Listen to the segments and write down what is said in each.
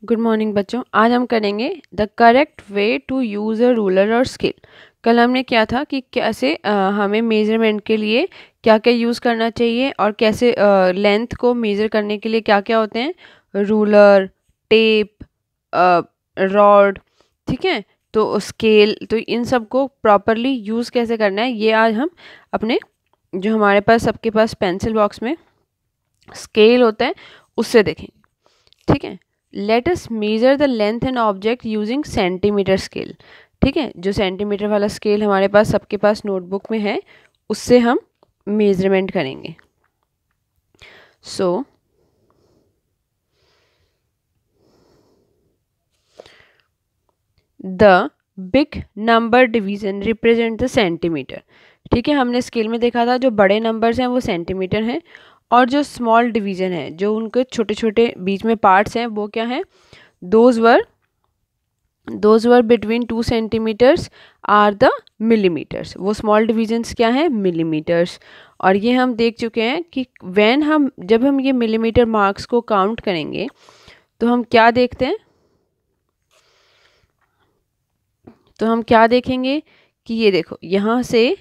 Good morning बच्चों। आज हम करेंगे the correct way to use a ruler और स्केल। कल हमने क्या था कि कैसे हमें मेजरमेंट के लिए क्या क्या यूज़ करना चाहिए और कैसे लेंथ को मेज़र करने के लिए क्या क्या होते हैं, रूलर, टेप, रॉड, ठीक है, तो स्केल, तो इन सब को प्रॉपरली यूज़ कैसे करना है ये आज हम अपने जो हमारे पास सबके पास पेंसिल बॉक्स में स्केल होता है उससे देखेंगे, ठीक है। Let us measure the length and object using centimetre scale, ठीक है। जो सेंटीमीटर वाला स्केल हमारे पास सबके पास नोटबुक में है उससे हम मेजरमेंट करेंगे। So the big number division represent the centimetre, ठीक है। हमने स्केल में देखा था जो बड़े नंबर्स हैं वो सेंटीमीटर हैं और जो स्मॉल डिवीजन है, जो उनके छोटे छोटे बीच में पार्ट्स हैं, वो क्या हैं, those were between 2 centimetres are the millimetres. वो स्मॉल डिविजन्स क्या हैं, मिलीमीटर्स। और ये हम देख चुके हैं कि जब हम ये मिलीमीटर मार्क्स को काउंट करेंगे तो हम क्या देखते हैं, तो हम क्या देखेंगे कि ये देखो यहाँ से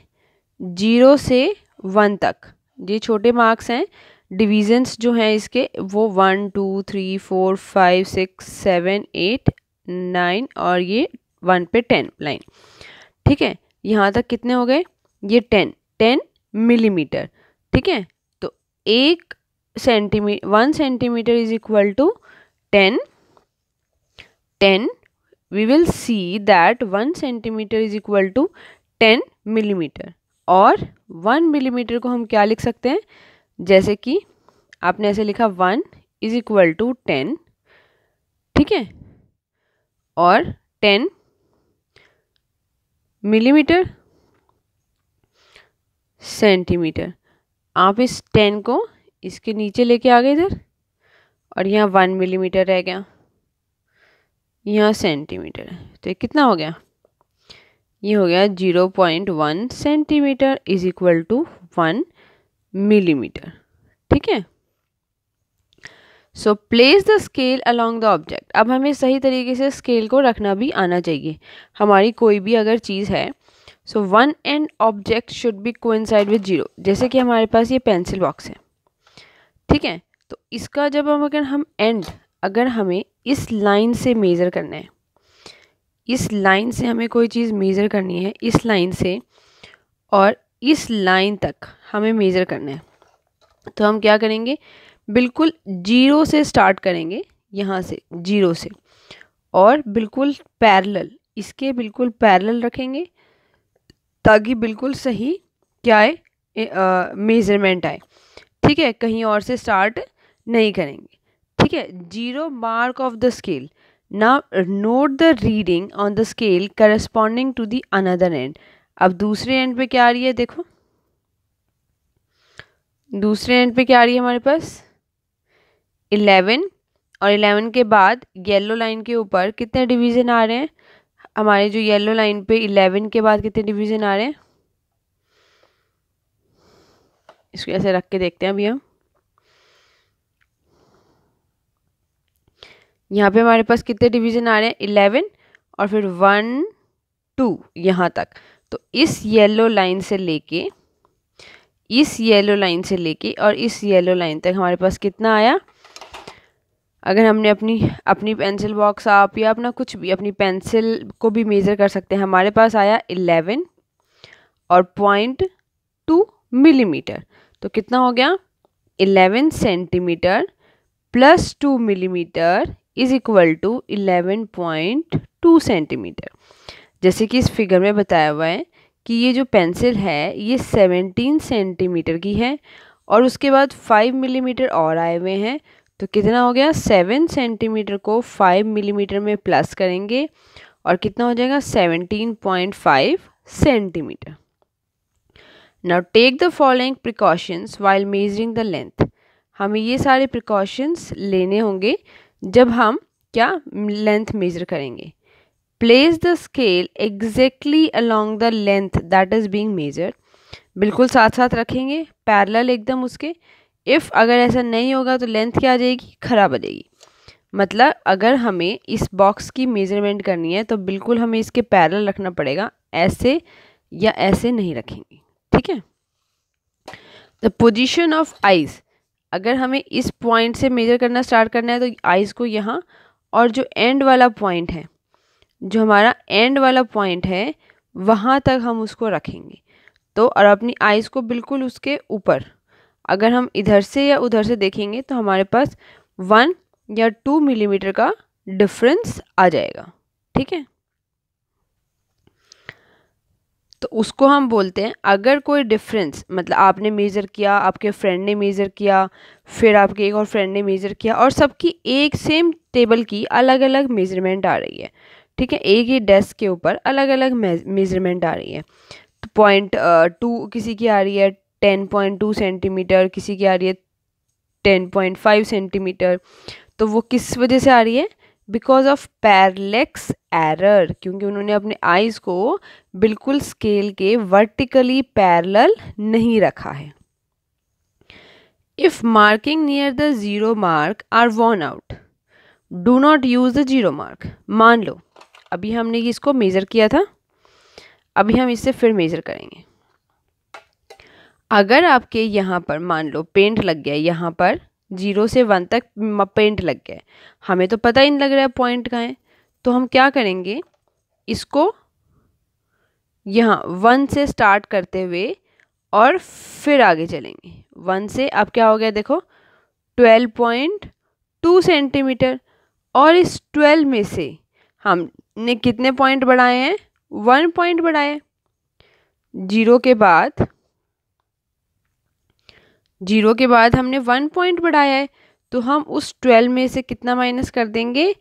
0 से 1 तक ये छोटे मार्क्स हैं, डिविजन्स जो हैं इसके वो 1 2 3 4 5 6 7 8 9 और ये 1 पे 10 लाइन, ठीक है। यहाँ तक कितने हो गए, ये 10 मिलीमीटर, ठीक है। तो 1 centimetre is equal to 10 we will see that 1 centimetre is equal to 10 millimetre. और 1 मिलीमीटर को हम क्या लिख सकते हैं, जैसे कि आपने ऐसे लिखा 1 इज इक्वल टू 10, ठीक है, और 10 मिलीमीटर सेंटीमीटर। आप इस 10 को इसके नीचे लेके आ गए इधर और यहाँ 1 मिलीमीटर रह गया, यहाँ सेंटीमीटर है, तो ये कितना हो गया, ये हो गया 0.1 centimetre is equal to 1 millimetre, ठीक है। So place the scale along the object. अब हमें सही तरीके से स्केल को रखना भी आना चाहिए। हमारी कोई भी अगर चीज़ है, so one and object should be coincide with 0। जैसे कि हमारे पास ये पेंसिल बॉक्स है, ठीक है, तो इसका जब हम अगर हमें इस लाइन से मेज़र करना है, इस लाइन से हमें कोई चीज़ मेज़र करनी है, इस लाइन से और इस लाइन तक हमें मेज़र करना है, तो हम क्या करेंगे, बिल्कुल 0 से स्टार्ट करेंगे, यहाँ से 0 से, और बिल्कुल पैरेलल, इसके बिल्कुल पैरेलल रखेंगे ताकि बिल्कुल सही क्या आए, मेज़रमेंट आए, ठीक है। कहीं और से स्टार्ट नहीं करेंगे, ठीक है। 0 mark of the scale. Now note the reading on the scale corresponding to the another end. अब दूसरे एंड पे क्या आ रही है, देखो दूसरे एंड पे क्या आ रही है हमारे पास 11, और 11 के बाद येलो लाइन के ऊपर कितने डिवीज़न आ रहे हैं हमारे, जो येलो लाइन पे 11 के बाद कितने डिवीज़न आ रहे हैं, इसको ऐसे रख के देखते हैं अभी हम। यहाँ पे हमारे पास कितने डिवीज़न आ रहे हैं 11, और फिर 1 2 यहाँ तक। तो इस येलो लाइन से लेके इस येलो लाइन से लेके और इस येलो लाइन तक हमारे पास कितना आया, अगर हमने अपनी पेंसिल बॉक्स, आप या अपना कुछ भी अपनी पेंसिल को भी मेज़र कर सकते हैं, हमारे पास आया 11 और 0.2 मिलीमीटर। तो कितना हो गया, 11 centimetre plus 2 millimetre is equal to 11.2 centimetre. जैसे कि इस फिगर में बताया हुआ है कि ये जो पेंसिल है ये 17 सेंटीमीटर की है और उसके बाद 5 मिलीमीटर और आए हुए हैं, तो कितना हो गया, 7 सेंटीमीटर को 5 मिलीमीटर में प्लस करेंगे और कितना हो जाएगा 17.5 centimetre. Now take the following precautions while measuring the length. हमें ये सारे प्रिकॉशंस लेने होंगे जब हम क्या लेंथ मेजर करेंगे। Place the scale exactly along the length that is being measured. बिल्कुल साथ साथ रखेंगे, पैरेलल एकदम उसके। इफ़ अगर ऐसा नहीं होगा तो लेंथ क्या आ जाएगी, खराब आ जाएगी। मतलब अगर हमें इस बॉक्स की मेजरमेंट करनी है तो बिल्कुल हमें इसके पैरेलल रखना पड़ेगा, ऐसे या ऐसे नहीं रखेंगे, ठीक है। द पोजीशन ऑफ आइज, अगर हमें इस पॉइंट से मेजर करना स्टार्ट करना है तो आइज को यहाँ, और जो एंड वाला पॉइंट है, जो हमारा एंड वाला पॉइंट है वहाँ तक हम उसको रखेंगे। तो और अपनी आइज को बिल्कुल उसके ऊपर, अगर हम इधर से या उधर से देखेंगे तो हमारे पास 1 या 2 मिलीमीटर का डिफरेंस आ जाएगा, ठीक है। तो उसको हम बोलते हैं, अगर कोई डिफरेंस, मतलब आपने मेज़र किया, आपके फ्रेंड ने मेज़र किया, फिर आपके एक और फ्रेंड ने मेज़र किया, और सबकी एक सेम टेबल की अलग अलग मेज़रमेंट आ रही है, ठीक है, एक ही डेस्क के ऊपर अलग अलग मेज़रमेंट आ रही है। तो 0.2 किसी की आ रही है 10.2 सेंटीमीटर, किसी की आ रही है 10.5 सेंटीमीटर। तो वो किस वजह से आ रही है? बिकॉज ऑफ पैरलेक्स एरर, क्योंकि उन्होंने अपने आइज़ को बिल्कुल स्केल के वर्टिकली पैरेलल नहीं रखा है। If marking near the zero mark are worn out, do not use the zero mark. मान लो अभी हमने इसको मेज़र किया था, अभी हम इससे फिर मेज़र करेंगे। अगर आपके यहाँ पर मान लो पेंट लग गया, यहाँ पर 0 से 1 तक पेंट लग गया है, हमें तो पता ही नहीं लग रहा है पॉइंट कहाँ है, तो हम क्या करेंगे, इसको यहाँ 1 से स्टार्ट करते हुए और फिर आगे चलेंगे। 1 से अब क्या हो गया, देखो 12.2 सेंटीमीटर, और इस 12 में से हमने कितने पॉइंट बढ़ाए हैं? 1 पॉइंट बढ़ाए। 0 के बाद हमने 1 पॉइंट बढ़ाया है, तो हम उस 12 में से कितना माइनस कर देंगे?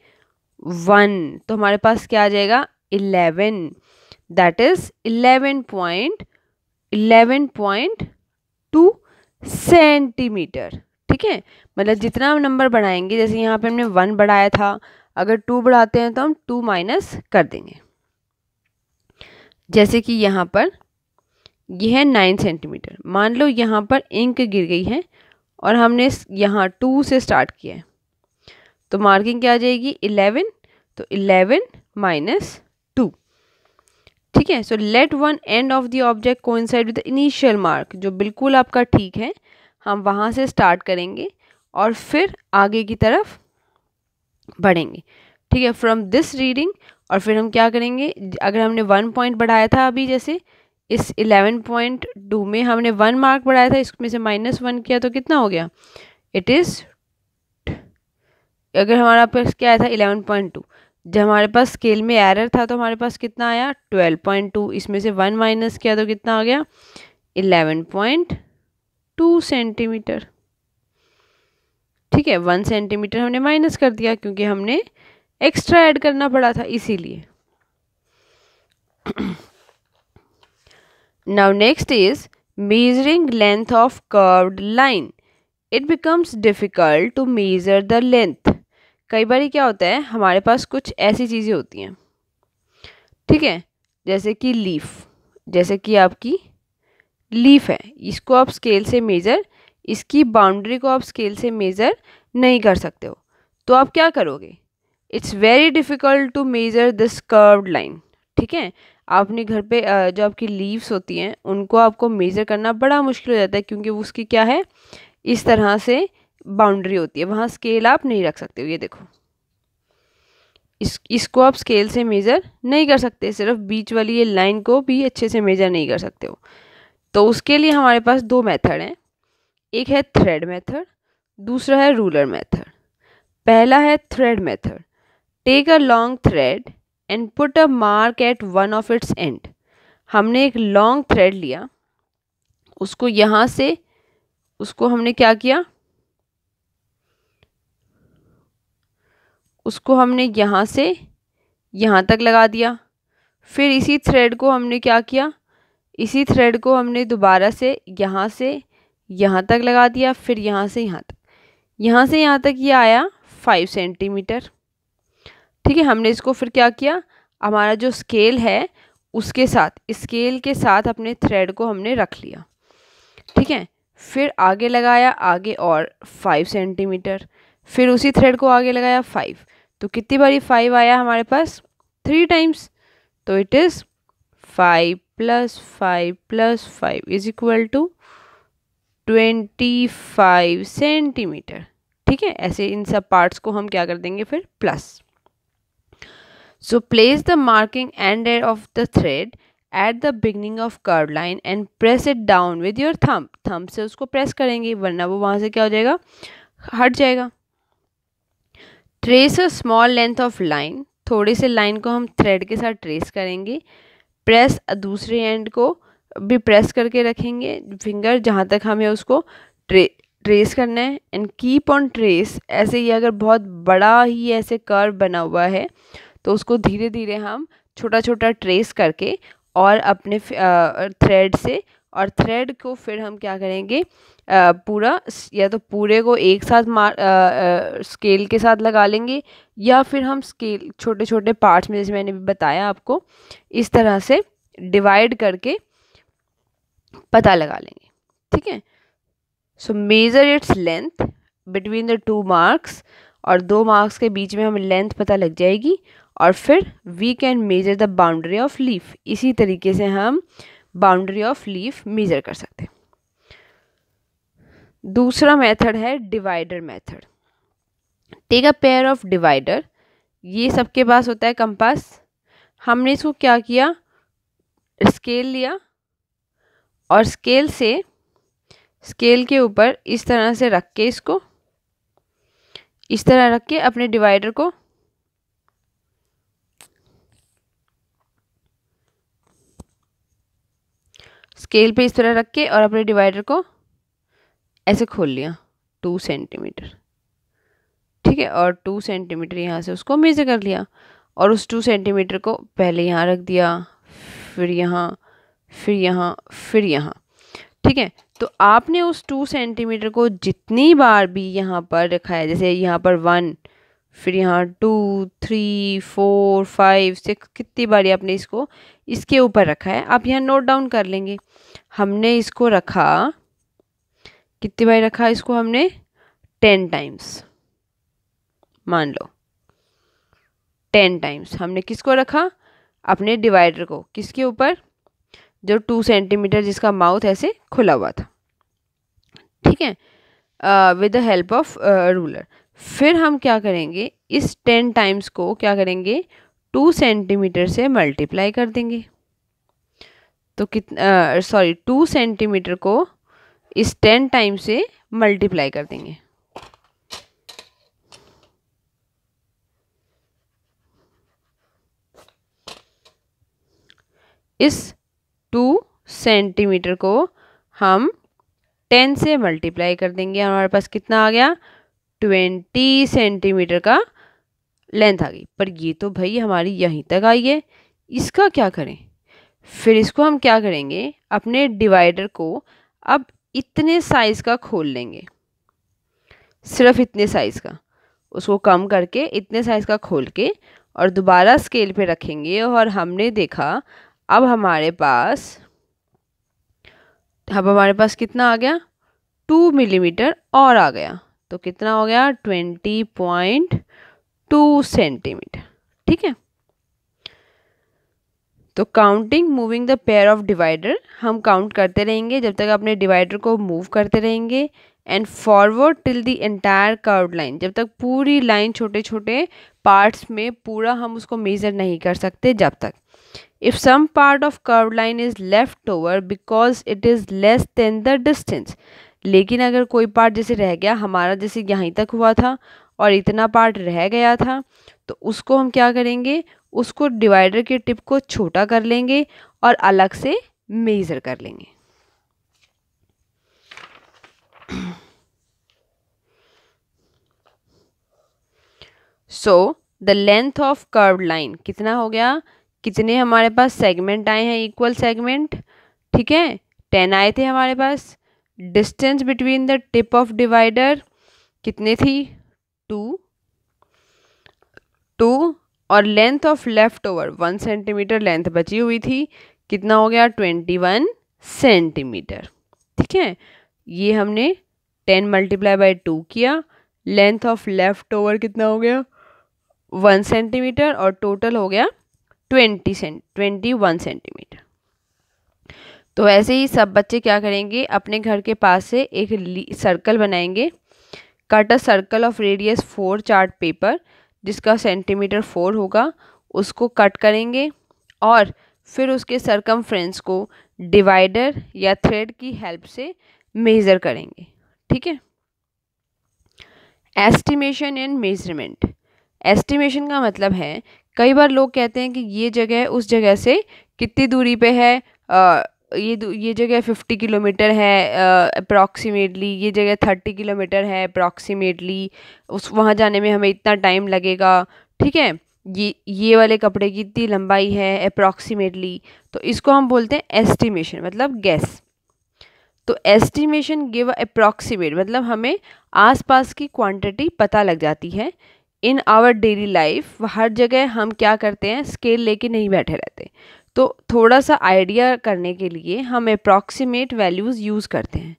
1। तो हमारे पास क्या आ जाएगा? 11, दैट इज 11.2 सेंटीमीटर, ठीक है। मतलब जितना हम नंबर बढ़ाएंगे, जैसे यहाँ पे हमने 1 बढ़ाया था, अगर 2 बढ़ाते हैं तो हम 2 माइनस कर देंगे। जैसे कि यहाँ पर यह है 9 सेंटीमीटर, मान लो यहाँ पर इंक गिर गई है और हमने यहाँ 2 से स्टार्ट किया है, तो मार्किंग क्या आ जाएगी? 11, तो 11 माइनस 2, ठीक है। So let one end of the object coincide with the initial mark, जो बिल्कुल आपका ठीक है, हम वहाँ से स्टार्ट करेंगे और फिर आगे की तरफ बढ़ेंगे, ठीक है, फ्रॉम दिस रीडिंग। और फिर हम क्या करेंगे, अगर हमने 1 पॉइंट बढ़ाया था, अभी जैसे इस 11.2 में हमने 1 मार्क बढ़ाया था, इसमें से -1 किया तो कितना हो गया? इट इज़, अगर हमारा पास क्या आया था? 11.2, जब हमारे पास स्केल में एरर था तो हमारे पास कितना आया? 12.2, इसमें से 1 माइनस किया तो कितना आ गया? 11.2 सेंटीमीटर, ठीक है। 1 सेंटीमीटर हमने माइनस कर दिया क्योंकि हमने एक्स्ट्रा ऐड करना पड़ा था, इसीलिए। Now next is measuring length of curved line. It becomes difficult to measure the length. कई बार क्या होता है, हमारे पास कुछ ऐसी चीज़ें होती हैं, ठीक है, जैसे कि लीफ, जैसे कि आपकी लीफ है, इसको आप स्केल से मेज़र, इसकी बाउंड्री को आप स्केल से मेज़र नहीं कर सकते हो, तो आप क्या करोगे? It's very difficult to measure this curved line, ठीक है। आपने घर पे जो आपकी लीव्स होती हैं उनको आपको मेज़र करना बड़ा मुश्किल हो जाता है, क्योंकि उसकी क्या है, इस तरह से बाउंड्री होती है, वहाँ स्केल आप नहीं रख सकते हो। ये देखो, इसको आप स्केल से मेज़र नहीं कर सकते, सिर्फ बीच वाली ये लाइन को भी अच्छे से मेज़र नहीं कर सकते हो। तो उसके लिए हमारे पास 2 मेथड हैं, एक है थ्रेड मेथड, दूसरा है रूलर मेथड। पहला है thread method. Take a long thread and put a mark at one of its end. हमने एक लॉन्ग थ्रेड लिया, उसको यहाँ से, उसको हमने क्या किया, उसको हमने यहाँ से यहाँ तक लगा दिया। फिर इसी थ्रेड को हमने क्या किया, इसी थ्रेड को हमने दोबारा से यहाँ तक लगा दिया, फिर यहाँ से यहाँ तक, यहाँ से यहाँ तक ये आया 5 सेंटीमीटर, ठीक है। हमने इसको फिर क्या किया, हमारा जो स्केल है उसके साथ, स्केल के साथ अपने थ्रेड को हमने रख लिया, ठीक है। फिर आगे लगाया, आगे और 5 सेंटीमीटर, फिर उसी थ्रेड को आगे लगाया 5, तो कितनी बारी 5 आया हमारे पास? 3 टाइम्स। तो it is 5 + 5 + 5 is equal to 25 centimetre. ठीक है, ऐसे इन सब पार्ट्स को हम क्या कर देंगे फिर plus. So place the marking end of the thread at the beginning of curve line and press it down with your thumb. Thumb से उसको प्रेस करेंगे, वरना वो वहाँ से क्या हो जाएगा, हट जाएगा। Trace a small length of line, थोड़े से लाइन को हम थ्रेड के साथ ट्रेस करेंगे। प्रेस दूसरे एंड को भी प्रेस करके रखेंगे, फिंगर जहाँ तक हमें उसको ट्रेस करना है। एंड कीप ऑन ट्रेस, ऐसे ही अगर बहुत बड़ा ही ऐसे कर्व बना हुआ है तो उसको धीरे धीरे हम छोटा छोटा ट्रेस करके और अपने थ्रेड से, और थ्रेड को फिर हम क्या करेंगे, पूरा या तो पूरे को एक साथ स्केल के साथ लगा लेंगे, या फिर हम स्केल छोटे छोटे पार्ट्स में, जैसे मैंने भी बताया आपको, इस तरह से डिवाइड करके पता लगा लेंगे। ठीक है, so measure its length between the 2 marks, और 2 मार्क्स के बीच में हमें लेंथ पता लग जाएगी, और फिर we can measure the boundary of leaf. इसी तरीके से हम बाउंड्री ऑफ लीफ मेजर कर सकते हैं। दूसरा मेथड है divider method. Take a pair of divider, ये सबके पास होता है कंपास। हमने इसको क्या किया, स्केल लिया और स्केल से, स्केल के ऊपर इस तरह से रख के, इसको इस तरह रख के अपने डिवाइडर को स्केल पे इस तरह रख के और अपने डिवाइडर को ऐसे खोल लिया 2 सेंटीमीटर। ठीक है, और 2 सेंटीमीटर यहाँ से उसको मेजर कर लिया, और उस 2 सेंटीमीटर को पहले यहाँ रख दिया, फिर यहाँ, फिर यहाँ, फिर यहाँ। ठीक है, तो आपने उस 2 सेंटीमीटर को जितनी बार भी यहाँ पर रखा है, जैसे यहाँ पर 1, फिर यहाँ 2, 3, 4, 5, 6, कितनी बारी आपने इसको इसके ऊपर रखा है, आप यहाँ नोट डाउन कर लेंगे। हमने इसको रखा, कितनी बारी रखा इसको हमने, 10 टाइम्स, मान लो 10 टाइम्स हमने किसको रखा, अपने डिवाइडर को, किसके ऊपर, जो 2 सेंटीमीटर जिसका माउथ ऐसे खुला हुआ था। ठीक है, with the help of ruler. फिर हम क्या करेंगे, इस 10 टाइम्स को क्या करेंगे, 2 सेंटीमीटर से मल्टीप्लाई कर देंगे। तो कितना, 2 सेंटीमीटर को इस 10 टाइम से मल्टीप्लाई कर देंगे। इस 2 सेंटीमीटर को हम 10 से मल्टीप्लाई कर देंगे, हमारे पास कितना आ गया, 20 सेंटीमीटर का लेंथ आ गई। पर ये तो भाई हमारी यहीं तक आई है, इसका क्या करें? फिर इसको हम क्या करेंगे, अपने डिवाइडर को अब इतने साइज़ का खोल लेंगे, सिर्फ इतने साइज़ का, उसको कम करके इतने साइज़ का खोल के और दोबारा स्केल पे रखेंगे। और हमने देखा अब हमारे पास कितना आ गया, 2 मिलीमीटर और आ गया, तो कितना हो गया, 20.2 सेंटीमीटर। ठीक है, तो counting moving the pair of divider, हम काउंट करते रहेंगे जब तक अपने डिवाइडर को मूव करते रहेंगे। And forward till the entire curved line, जब तक पूरी लाइन छोटे छोटे पार्ट्स में पूरा हम उसको मेजर नहीं कर सकते जब तक। If some part of curved line is left over because it is less than the distance, लेकिन अगर कोई पार्ट जैसे रह गया हमारा, जैसे यहीं तक हुआ था और इतना पार्ट रह गया था, तो उसको हम क्या करेंगे, उसको डिवाइडर के टिप को छोटा कर लेंगे और अलग से मेज़र कर लेंगे। So the length of curved line कितना हो गया, कितने हमारे पास सेगमेंट आए हैं, इक्वल सेगमेंट। ठीक है, 10 आए थे हमारे पास। Distance between the tip of divider कितने थी, 2 और length of left over 1 centimetre length बची हुई थी, कितना हो गया, 21 सेंटीमीटर। ठीक है, ये हमने 10 × 2 किया, लेंथ ऑफ लेफ्ट ओवर कितना हो गया 1 सेंटीमीटर और टोटल हो गया 21 सेंटीमीटर। तो ऐसे ही सब बच्चे क्या करेंगे, अपने घर के पास से एक सर्कल बनाएंगे। Cut a circle of radius 4 chart paper, जिसका सेंटीमीटर 4 होगा, उसको कट करेंगे और फिर उसके सरकमफ्रेंस को डिवाइडर या थ्रेड की हेल्प से मेज़र करेंगे। ठीक है। Estimation and measurement. एस्टिमेशन का मतलब है, कई बार लोग कहते हैं कि ये जगह उस जगह से कितनी दूरी पे है, ये जगह 50 किलोमीटर है अप्रॉक्सीमेटली, ये जगह 30 किलोमीटर है अप्रॉक्सीमेटली, उस वहाँ जाने में हमें इतना टाइम लगेगा। ठीक है, ये वाले कपड़े की इतनी लंबाई है अप्रॉक्सीमेटली, तो इसको हम बोलते हैं एस्टिमेशन, मतलब गैस। तो एस्टिमेशन गिव अप्रॉक्सीमेट, मतलब हमें आसपास की क्वांटिटी पता लग जाती है। इन आवर डेली लाइफ हर जगह हम क्या करते हैं, स्केल लेके नहीं बैठे रहते, तो थोड़ा सा आइडिया करने के लिए हम अप्रॉक्सीमेट वैल्यूज़ यूज़ करते हैं।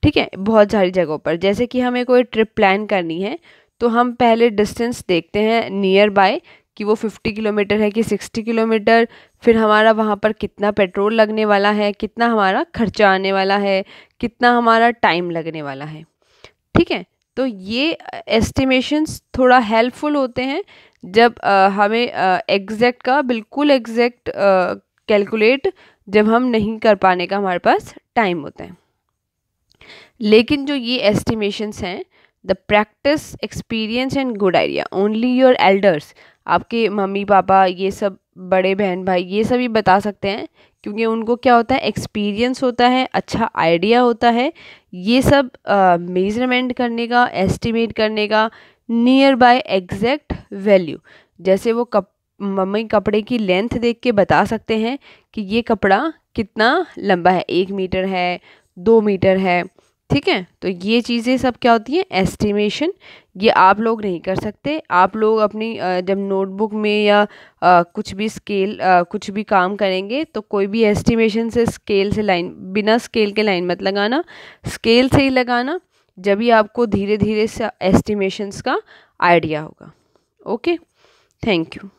ठीक है, बहुत सारी जगहों पर, जैसे कि हमें कोई ट्रिप प्लान करनी है तो हम पहले डिस्टेंस देखते हैं नियर बाय कि वो 50 किलोमीटर है कि 60 किलोमीटर, फिर हमारा वहाँ पर कितना पेट्रोल लगने वाला है, कितना हमारा खर्चा आने वाला है, कितना हमारा टाइम लगने वाला है। ठीक है, तो ये एस्टिमेशंस थोड़ा हेल्पफुल होते हैं जब हमें एग्जैक्ट का बिल्कुल एग्जैक्ट कैलकुलेट जब हम नहीं कर पाने का हमारे पास टाइम होता है। लेकिन जो ये एस्टिमेशंस हैं, the practice experience and good idea, only your elders, आपके मम्मी पापा, ये सब बड़े बहन भाई, ये सभी बता सकते हैं, क्योंकि उनको क्या होता है, एक्सपीरियंस होता है, अच्छा आइडिया होता है ये सब मेजरमेंट करने का, एस्टिमेट करने का, नियर बाय एग्जैक्ट वैल्यू। जैसे वो मम्मी कपड़े की लेंथ देख के बता सकते हैं कि ये कपड़ा कितना लंबा है, 1 मीटर है, 2 मीटर है। ठीक है, तो ये चीज़ें सब क्या होती हैं, एस्टिमेशन। ये आप लोग नहीं कर सकते। आप लोग अपनी जब नोटबुक में या कुछ भी स्केल कुछ भी काम करेंगे तो कोई भी एस्टिमेशन से स्केल से लाइन, बिना स्केल के लाइन मत लगाना, स्केल से ही लगाना, जब भी आपको धीरे धीरे से एस्टिमेशंस का आइडिया होगा। Okay, thank you.